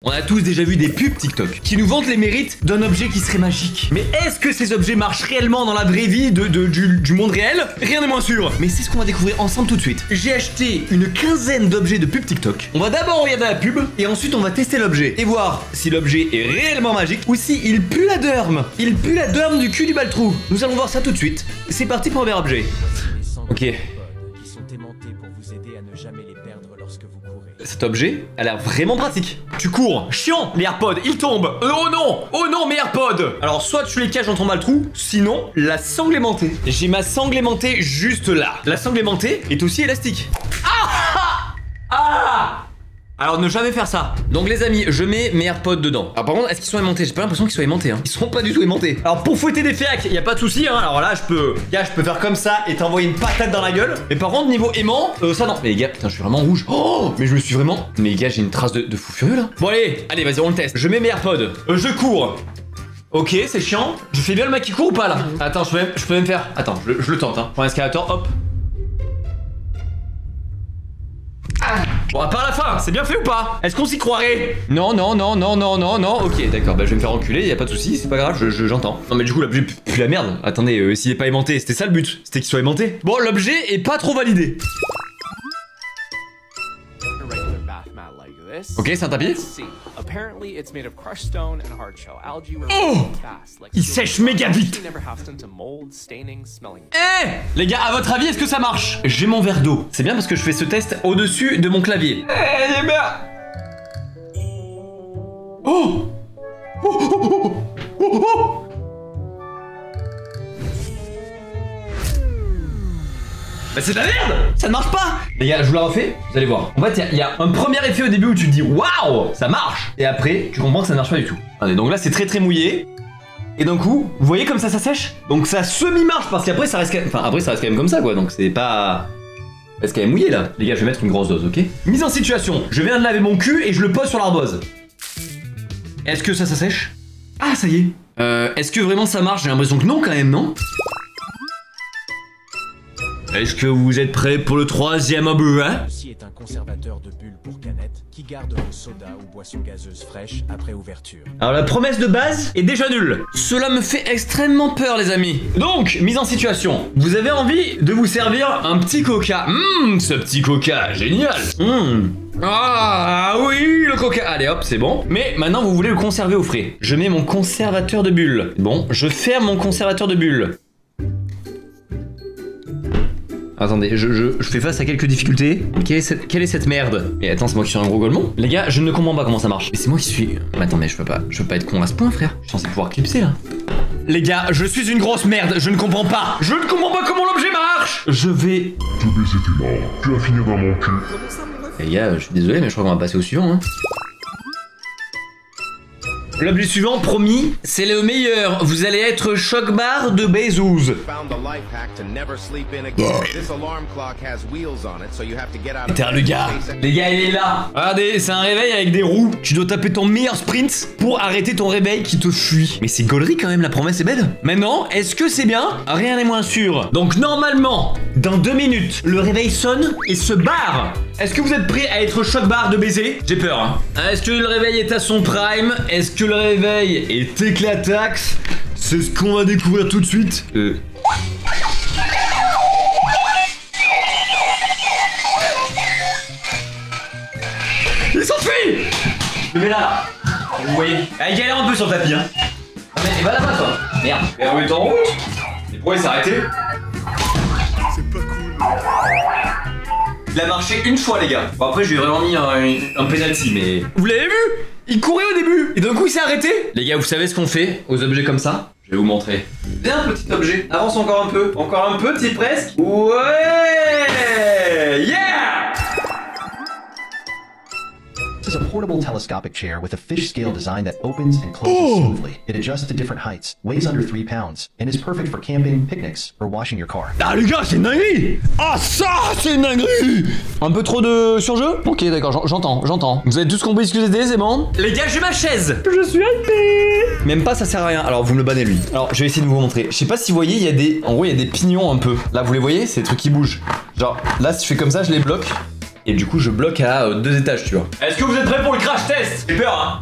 On a tous déjà vu des pubs TikTok qui nous vantent les mérites d'un objet qui serait magique. Mais est-ce que ces objets marchent réellement dans la vraie vie du monde réel? Rien n'est moins sûr. Mais c'est ce qu'on va découvrir ensemble tout de suite. J'ai acheté une quinzaine d'objets de pub TikTok. On va d'abord regarder la pub et ensuite on va tester l'objet et voir si l'objet est réellement magique ou si il pue la derme. Il pue la derme du cul du baltrou. Nous allons voir ça tout de suite. C'est parti pour le premier objet. Ok. Qui sont aimantés pour vous aider à ne jamais les perdre lorsque vous courez. Cet objet a l'air vraiment pratique. Tu cours, chiant, les AirPods, ils tombent. Oh non, mes AirPods. Alors soit tu les caches dans ton baltrou, sinon la sangle aimantée. J'ai ma sangle aimantée juste là. La sangle aimantée est aussi élastique. Alors ne jamais faire ça. Donc les amis, je mets mes AirPods dedans. Alors par contre, est-ce qu'ils sont aimantés? J'ai pas l'impression qu'ils soient aimantés hein. Ils sont pas du tout aimantés. Alors pour fouetter des féacs, y a pas de souci hein. Alors là, je peux faire comme ça et t'envoyer une patate dans la gueule. Mais par contre, niveau aimant, ça non. Mais les gars, putain, je suis vraiment rouge. Oh, mais je me suis vraiment... Mais les gars, j'ai une trace de fou furieux là. Bon allez, vas-y, on le teste. Je mets mes AirPods. Je cours. Ok, c'est chiant. Je fais bien le mec qui court ou pas là? Attends, je peux même faire... Attends, je le tente hein. Prends l'escalator, hop. Bon, à part la fin, c'est bien fait ou pas? Est-ce qu'on s'y croirait? Non. Ok, d'accord, bah je vais me faire enculer, y a pas de soucis, c'est pas grave, j'entends. Non mais du coup l'objet pue la merde. Attendez, s'il est pas aimanté, c'était ça le but, c'était qu'il soit aimanté. Bon, l'objet est pas trop validé. Ok, c'est un tapis. Oh! Il sèche méga vite. Eh! Les gars, à votre avis, est-ce que ça marche? J'ai mon verre d'eau. C'est bien parce que je fais ce test au-dessus de mon clavier. Eh, les merde! Oh! Bah c'est de la merde! Ça ne marche pas! Les gars, je vous la refais, vous allez voir. En fait, il y a un premier effet au début où tu te dis waouh, ça marche! Et après, tu comprends que ça ne marche pas du tout. Allez, donc là, c'est très mouillé. Et d'un coup, vous voyez comme ça sèche? Donc ça semi-marche parce qu'après, ça reste quand même... Enfin, après, ça reste quand même comme ça, quoi. Donc c'est pas... Ça reste quand même mouillé, là. Les gars, je vais mettre une grosse dose, ok? Mise en situation. Je viens de laver mon cul et je le pose sur l'ardoise. Est-ce que ça sèche? Ah, ça y est. Est-ce que vraiment ça marche? J'ai l'impression que non, quand même, non? Est-ce que vous êtes prêts pour le troisième objet? Ceci est un conservateur de bulles pour canettes qui garde vos sodas ou boissons gazeuses fraîches après ouverture. Alors la promesse de base est déjà nulle. Cela me fait extrêmement peur les amis. Donc, mise en situation. Vous avez envie de vous servir un petit coca. Ce petit coca, génial. Ah oui, le coca. Allez hop, c'est bon. Mais maintenant vous voulez le conserver au frais. Je mets mon conservateur de bulles. Bon, je ferme mon conservateur de bulles. Attendez, je fais face à quelques difficultés. Quelle est cette merde? Mais attends, c'est moi qui suis un gros golemon? Les gars, je ne comprends pas comment ça marche. Mais c'est moi qui suis... Mais attends, mais je peux pas être con à ce point, frère. Je suis censé pouvoir clipser, là. Les gars, je suis une grosse merde, je ne comprends pas. Je ne comprends pas comment l'objet marche. Je vais... Te baiser tes mains, tu vas finir dans mon cul. Les gars, je suis désolé, mais je crois qu'on va passer au suivant, hein. L'objet suivant, promis, c'est le meilleur. Vous allez être choc-bar de Bezos. Putain, le gars. Les gars, il est là. Regardez, c'est un réveil avec des roues. Tu dois taper ton meilleur sprint pour arrêter ton réveil qui te fuit. Mais c'est gaulerie quand même, la promesse est belle. Maintenant, est-ce que c'est bien? Rien n'est moins sûr. Donc normalement, dans 2 minutes, le réveil sonne et se barre. Est-ce que vous êtes prêts à être choc-bar de baiser? J'ai peur, hein. Est-ce que le réveil est à son prime? Est-ce que le réveil est éclataxe? C'est ce qu'on va découvrir tout de suite. Il s'enfuit! Je le mets là. Vous voyez? Ah, il galère un peu sur le tapis, hein. Ah, mais va là-bas, toi. Merde. Mais on est en route. Et pourquoi il s'est arrêté? C'est pas cool. Il a marché une fois, les gars. Bon, après, je lui ai vraiment mis un penalty, mais... Vous l'avez vu? Il courait au début. Et d'un coup, il s'est arrêté. Les gars, vous savez ce qu'on fait aux objets comme ça? Je vais vous montrer. Viens, petit objet. Avance encore un peu. Encore un peu, t'y es presque. Ouais! Yeah! This is a portable telescopic chair with a fish scale design that opens and closes smoothly. It adjusts to different heights, weighs under 3 pounds, and is perfect for camping, picnics, or washing your car. Ah les gars, c'est une dinguerie! Ah ça, c'est une dinguerie! Un peu trop de surjeu? Ok, d'accord, j'entends. Vous avez tous compris ce que c'était, c'est bon? Les gars, j'ai ma chaise! Je suis hypé! Même pas, ça sert à rien. Alors, vous me le bannez, lui. Alors, je vais essayer de vous montrer. Je sais pas si vous voyez, il y a des... En gros, il y a des pignons un peu. Là, vous les voyez? C'est des trucs qui bougent. Genre, là, si je fais comme ça, je les bloque. et du coup je bloque à 2 étages, tu vois. Est-ce que vous êtes prêts pour le crash test? J'ai peur, hein.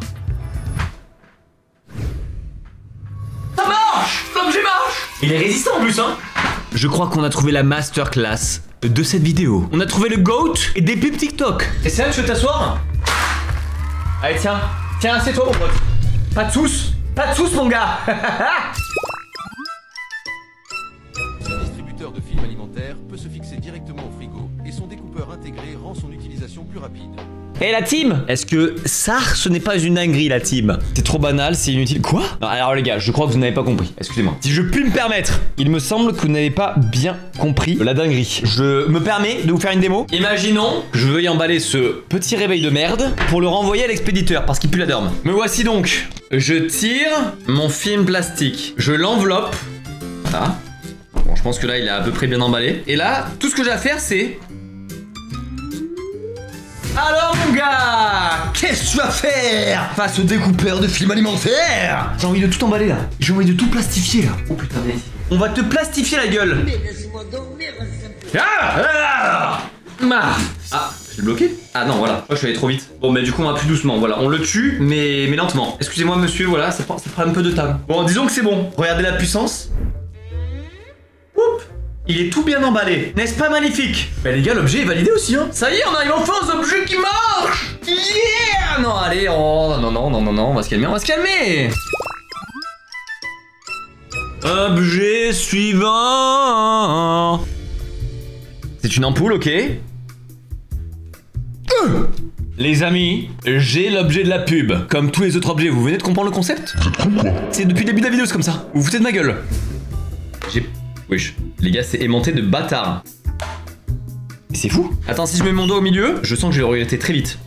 Ça marche! L'objet marche! Il est résistant en plus, hein. Je crois qu'on a trouvé la masterclass de cette vidéo. On a trouvé le GOAT et des pubs TikTok. Et c'est là que tu veux t'asseoir? Allez, tiens. Tiens, assieds-toi, mon pote. Pas de sauce. Pas de sauce, mon gars. Ce distributeur de films alimentaires peut se fixer directement au frigo et son découpeur intégré rend son utilisation plus rapide. Eh la team! Est-ce que ça, ce n'est pas une dinguerie la team? C'est trop banal, c'est inutile. Quoi? Non, alors les gars, je crois que vous n'avez pas compris. Excusez-moi. Si je puis me permettre, il me semble que vous n'avez pas bien compris la dinguerie. Je me permets de vous faire une démo. Imaginons que je veuille emballer ce petit réveil de merde pour le renvoyer à l'expéditeur parce qu'il pue la dorme. Me voici donc. Je tire mon film plastique. Je l'enveloppe. Voilà. Bon, je pense que là, il est à peu près bien emballé. Et là, tout ce que j'ai à faire, c'est... Alors mon gars, qu'est-ce que tu vas faire face au découpeur de films alimentaires? J'ai envie de tout emballer là. J'ai envie de tout plastifier là. Oh putain, viens ici. On va te plastifier la gueule. Mais laisse-moi dormir. Ah, je l'ai bloqué? Ah non, voilà. Moi je suis allé trop vite. Bon, mais du coup on va plus doucement. Voilà, on le tue, mais lentement. Excusez-moi monsieur, voilà, ça prend un peu de temps. Bon, disons que c'est bon. Regardez la puissance. Oups. Il est tout bien emballé, n'est-ce pas magnifique? Bah les gars, l'objet est validé aussi, hein. Ça y est, on arrive enfin aux objets qui marchent. Yeah. Non, allez, oh, non, on va se calmer, Objet suivant. C'est une ampoule, ok. Les amis, j'ai l'objet de la pub. Comme tous les autres objets, vous venez de comprendre le concept? Vous êtes con quoi? C'est depuis le début de la vidéo, c'est comme ça. Vous vous foutez de ma gueule. Wesh, les gars, c'est aimanté de bâtard. C'est fou. Attends, si je mets mon doigt au milieu, je sens que je vais le regretter très vite.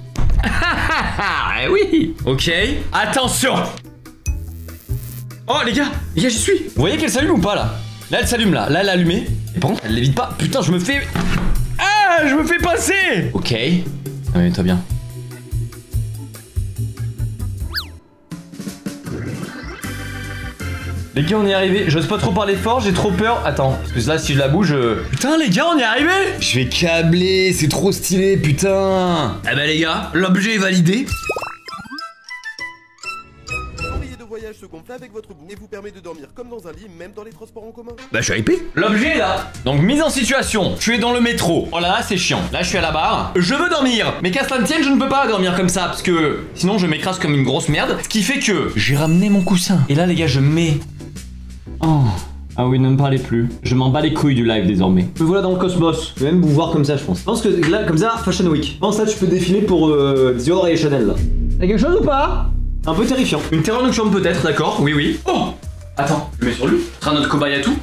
Eh oui. Ok, attention. Oh les gars, j'y suis. Vous voyez qu'elle s'allume ou pas là? Là, elle s'allume là. Là, elle est allumée. Et par contre, elle l'évite pas. Putain, je me fais... Ah, je me fais passer. Ok. Ah, mais toi bien. Les gars, on est arrivé. J'ose pas trop parler fort, j'ai trop peur. Attends, parce que là, si je la bouge... Putain, les gars, on est arrivé. Je vais câbler, c'est trop stylé, putain. Eh ben, les gars, l'objet est validé. L'oreiller de voyage se gonfle avec votre boue et vous permet de dormir comme dans un lit, même dans les transports en commun. Bah, je suis hypé. L'objet est là. Donc, mise en situation. Tu es dans le métro. Oh là là, c'est chiant. Là, je suis à la barre. Je veux dormir. Mais qu'à cela ne tienne, je ne peux pas dormir comme ça. Parce que sinon, je m'écrase comme une grosse merde. Ce qui fait que j'ai ramené mon coussin. Et là, les gars, je mets... Oh. Ah oui, ne me parlez plus. Je m'en bats les couilles du live désormais. Me voilà dans le cosmos. Je vais même vous voir comme ça, je pense. Je pense que là, comme ça, Fashion Week. Bon, ça, tu peux défiler pour Dior et Chanel là. Y'a quelque chose ou pas? Un peu terrifiant. Une terreur nocturne peut-être, d'accord? Oui, oui. Oh. Attends, je mets sur lui. Ce sera notre cobaye à tout.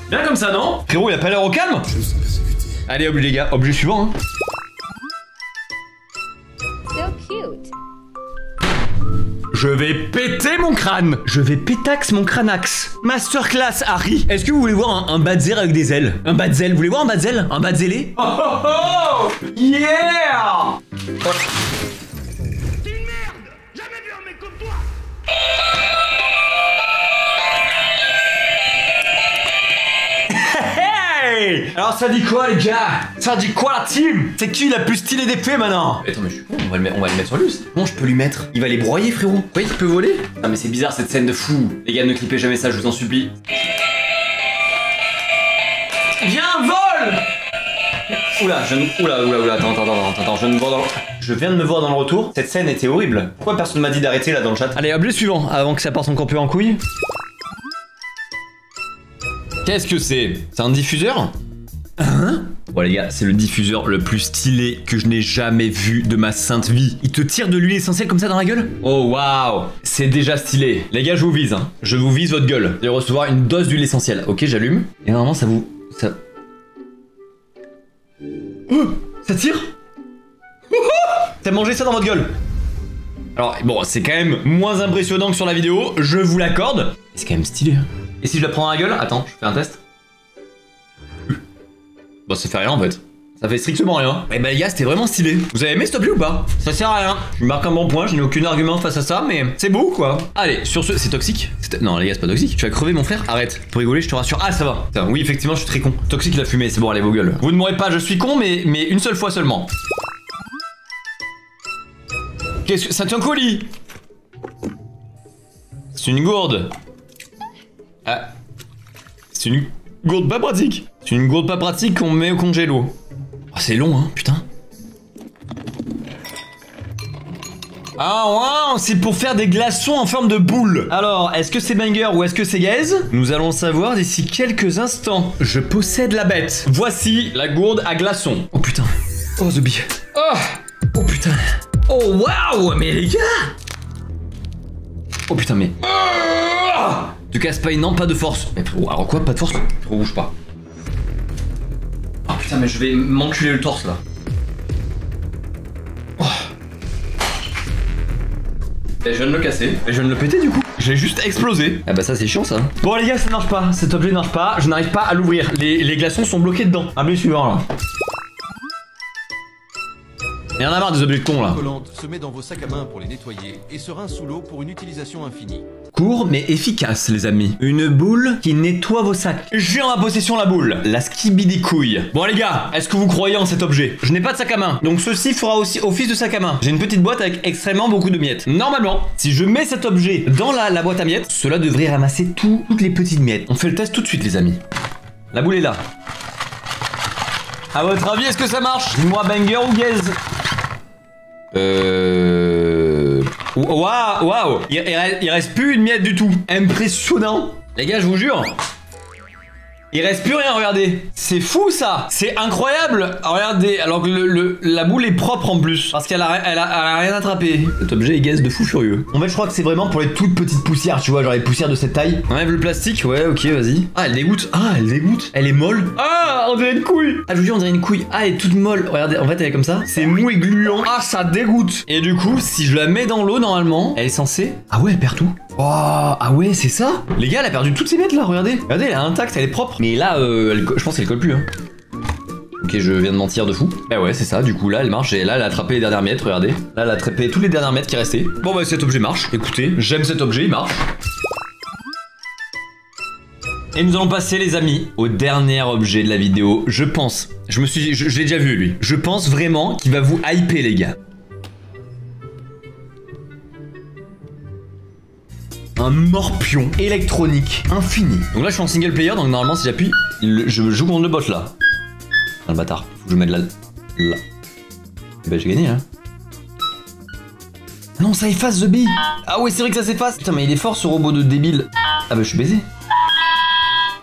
Bien comme ça, non? Frérot, il a pas l'air au calme? Allez, objet les gars, objet suivant. Hein. So cute. Je vais péter mon crâne. Je vais pétax mon crânax. Masterclass Harry. Est-ce que vous voulez voir un badzer avec des ailes? Un badzel, vous voulez voir un badzel? Un badzellé? Oh oh oh. Yeah. Oh. Hey. Alors ça dit quoi les gars? Ça dit quoi la team? C'est qui la plus stylée des faits maintenant? Attends mais je suis con, on va le mettre sur lui. Comment je peux lui mettre? Il va les broyer frérot. Vous voyez qu'il peut voler? Ah mais c'est bizarre cette scène de fou. Les gars ne clippez jamais ça, je vous en supplie. Viens vol. Oula, attends, je viens de me voir dans le retour. Cette scène était horrible. Pourquoi personne m'a dit d'arrêter là dans le chat? Allez, objet suivant, avant que ça parte encore peu en couille. Qu'est-ce que c'est? C'est un diffuseur? Hein? Bon les gars, c'est le diffuseur le plus stylé que je n'ai jamais vu de ma sainte vie. Il te tire de l'huile essentielle comme ça dans la gueule? Oh waouh! C'est déjà stylé. Les gars, je vous vise, hein. Je vous vise votre gueule. Vous allez recevoir une dose d'huile essentielle. Ok, j'allume. Et normalement, ça... Oh, ça tire? T'as mangé ça dans votre gueule? Alors, bon, c'est quand même moins impressionnant que sur la vidéo, je vous l'accorde. C'est quand même stylé, hein. Et si je la prends dans la gueule? Attends, je fais un test. Bah ça fait rien en fait. Ça fait strictement rien. Eh ben les gars, c'était vraiment stylé. Vous avez aimé cet objet ou pas? Ça sert à rien. Je marque un bon point, je n'ai aucun argument face à ça, mais c'est beau quoi. Allez, sur ce, c'est toxique? Non les gars, c'est pas toxique. Tu vas crever mon frère? Arrête. Pour rigoler, je te rassure. Ah ça va. Putain, oui, effectivement, je suis très con. Toxique la fumée, c'est bon, allez vos gueules. Vous ne m'aurez pas, je suis con, mais une seule fois seulement. Qu'est-ce que... C'est un colis. C'est une gourde. Ah. C'est une gourde pas pratique. C'est une gourde pas pratique qu'on met au congélo. Oh, c'est long, hein, putain. Ah ouais, c'est pour faire des glaçons en forme de boule. Alors, est-ce que c'est banger ou est-ce que c'est gaze? Nous allons le savoir d'ici quelques instants. Je possède la bête. Voici la gourde à glaçons. Oh putain. Oh the bee. Oh putain. Oh waouh, mais les gars. Oh putain, mais... Tu casses pas une lampe, pas de force. Mais frérot, alors quoi, pas de force? Frérot, bouge pas. Oh putain, mais je vais m'enculer le torse là. Oh. Et je viens de le casser. Et je viens de le péter du coup. J'ai juste explosé. Ah bah ça c'est chiant ça. Bon les gars, ça marche pas. Cet objet ne marche pas. Je n'arrive pas à l'ouvrir. Les glaçons sont bloqués dedans. Appelez suivant là. Il y en a marre des objets de con là. Collante se met dans vos sacs à main pour les nettoyer et se rince sous l'eau pour une utilisation infinie. Court mais efficace les amis. Une boule qui nettoie vos sacs. J'ai en ma possession la boule. La skibidi couille. Bon les gars, est-ce que vous croyez en cet objet? Je n'ai pas de sac à main. Donc ceci fera aussi office de sac à main. J'ai une petite boîte avec extrêmement beaucoup de miettes. Normalement, si je mets cet objet dans la boîte à miettes, cela devrait ramasser toutes les petites miettes. On fait le test tout de suite les amis. La boule est là. À votre avis, est-ce que ça marche? Dis-moi banger ou gaze? Waouh. Il reste plus une miette du tout. Impressionnant. Les gars, je vous jure. Il reste plus rien, regardez. C'est fou ça. C'est incroyable. Regardez, alors que la boule est propre en plus. Parce qu'elle a rien attrapé. Cet objet est gaze de fou furieux. En fait, je crois que c'est vraiment pour les toutes petites poussières, tu vois, genre les poussières de cette taille. On enlève le plastique, ouais, ok, vas-y. Ah, elle dégoûte. Elle est molle. Ah, on dirait une couille. Ah, je vous dis, on dirait une couille. Ah, elle est toute molle. Regardez, en fait, elle est comme ça. C'est mou et gluant. Ah, ça dégoûte. Et du coup, si je la mets dans l'eau, normalement, elle est censée... Ah ouais, elle perd tout. Oh, ah ouais, c'est ça. Les gars, elle a perdu toutes ses miettes là, regardez. Regardez, elle est intacte, elle est propre. Mais là, je pense qu'elle colle plus. Hein. Ok, je viens de mentir de fou. Bah ouais, c'est ça, du coup là, elle marche. Et là, elle a attrapé les dernières miettes, regardez. Là, elle a attrapé toutes les dernières miettes qui restaient. Bon bah, cet objet marche. Écoutez, j'aime cet objet, il marche. Et nous allons passer les amis au dernier objet de la vidéo. Je pense, je l'ai déjà vu lui. Je pense vraiment qu'il va vous hyper les gars. Un morpion électronique infini. Donc là je suis en single player, donc normalement si j'appuie, je joue contre le bot là. Ah, le bâtard, faut que je mette là. Et bah j'ai gagné hein. Non, ça efface The Bee. Ah ouais, c'est vrai que ça s'efface. Putain, mais il est fort ce robot de débile. Ah bah je suis baisé.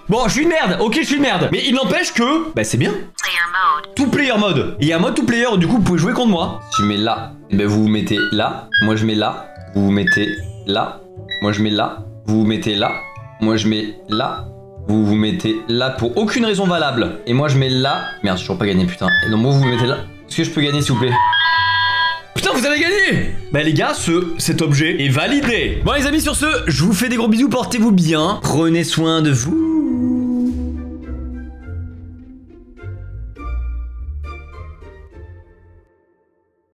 Bon, je suis une merde, ok, je suis une merde. Mais il n'empêche que, bah c'est bien. Tout player mode. Il y a un mode tout player, du coup vous pouvez jouer contre moi. Si je mets là, et ben vous vous mettez là. Moi je mets là, vous vous mettez là. Moi je mets là, vous vous mettez là. Moi je mets là, vous vous mettez là pour aucune raison valable. Et moi je mets là. Merde, j'ai toujours pas gagné, putain. Et donc moi vous vous mettez là. Est-ce que je peux gagner s'il vous plaît? Putain, vous avez gagné! Bah les gars, cet objet est validé. Bon les amis, sur ce, je vous fais des gros bisous, portez-vous bien. Prenez soin de vous.